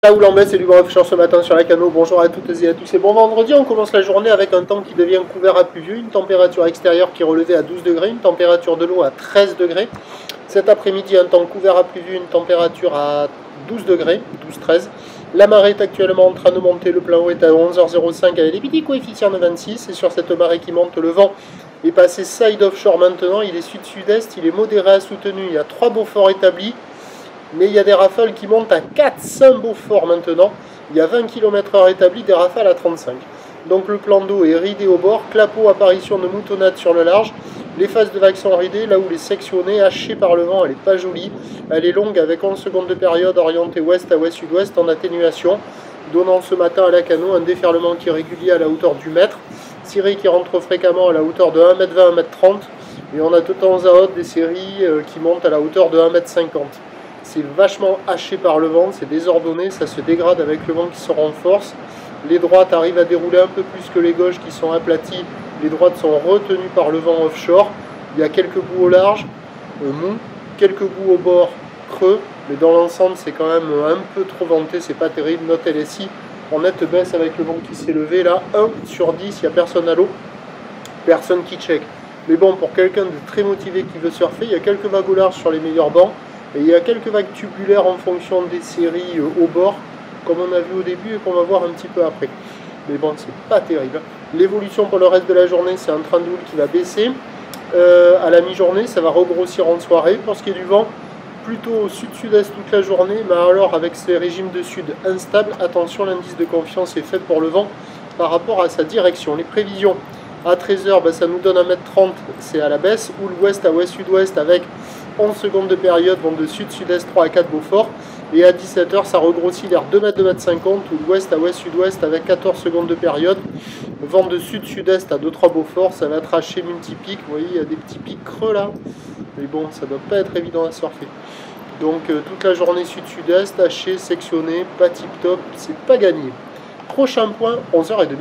Là où l'embête, c'est du bon offshore ce matin sur la canot. Bonjour à toutes et à tous. Et bon vendredi, on commence la journée avec un temps qui devient couvert à pluvieux, une température extérieure qui est relevée à 12 degrés, une température de l'eau à 13 degrés. Cet après-midi, un temps couvert à pluvieux, une température à 12 degrés, 12-13. La marée est actuellement en train de monter, le plan haut est à 11h05 avec des petits coefficients de 26. Et sur cette marée qui monte, le vent est passé side offshore maintenant. Il est sud-sud-est, il est modéré à soutenu. Il y a 3 Beauforts établis. Mais il y a des rafales qui montent à 400 Beaufort maintenant. Il y a 20 km/h établi, des rafales à 35. Donc le plan d'eau est ridé au bord, clapot, apparition de moutonnade sur le large. Les faces de vagues sont ridées, là où les sectionnée, hachée par le vent, elle n'est pas jolie. Elle est longue avec 11 secondes de période, orientée ouest à ouest-sud-ouest en atténuation, donnant ce matin à la canot un déferlement qui est régulier à la hauteur du mètre. Ciré qui rentre fréquemment à la hauteur de 1m20, 1m30. Et on a de temps à autre des séries qui montent à la hauteur de 1m50. C'est vachement haché par le vent, c'est désordonné, ça se dégrade avec le vent qui se renforce. Les droites arrivent à dérouler un peu plus que les gauches qui sont aplaties. Les droites sont retenues par le vent offshore. Il y a quelques bouts au large, mou, quelques bouts au bord creux, mais dans l'ensemble c'est quand même un peu trop venté, c'est pas terrible. Note LSI en nette baisse avec le vent qui s'est levé. Là, 1 sur 10, il n'y a personne à l'eau, personne qui check. Mais bon, pour quelqu'un de très motivé qui veut surfer, il y a quelques vagues au large sur les meilleurs bancs. Et il y a quelques vagues tubulaires en fonction des séries au bord, comme on a vu au début et qu'on va voir un petit peu après. Mais bon, c'est pas terrible. L'évolution pour le reste de la journée, c'est un train de houle qui va baisser. À la mi-journée, ça va regrossir en soirée. Pour ce qui est du vent, plutôt au sud-sud-est toute la journée. Mais alors, avec ces régimes de sud instables, attention, l'indice de confiance est faible pour le vent par rapport à sa direction. Les prévisions, à 13h, ça nous donne 1m30, c'est à la baisse. Ou l'ouest à ouest-sud-ouest avec 11 secondes de période, vent de sud-sud-est 3 à 4 Beaufort. Et à 17h, ça regrossit vers 2 mètres, 2,50 m, ou l'ouest à ouest-sud-ouest avec 14 secondes de période. Vent de sud-sud-est à 2-3 Beaufort, ça va être haché multi-pic. Vous voyez, il y a des petits pics creux là. Mais bon, ça ne doit pas être évident à surfer. Donc toute la journée sud-sud-est, haché, sectionné, pas tip-top, c'est pas gagné. Prochain point, 11h30.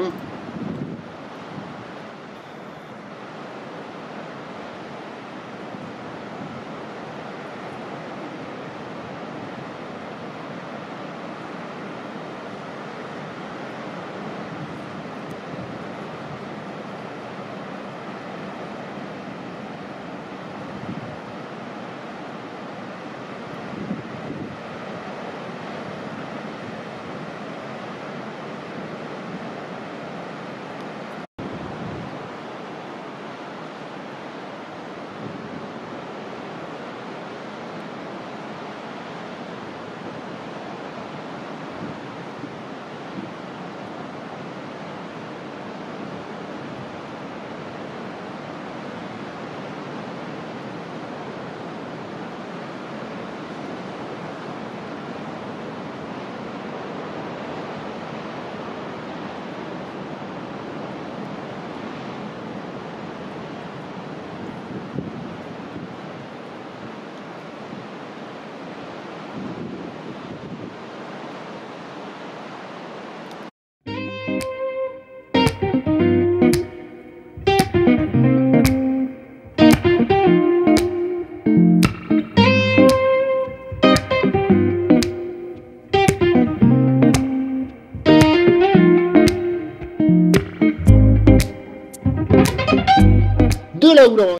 De là où l'on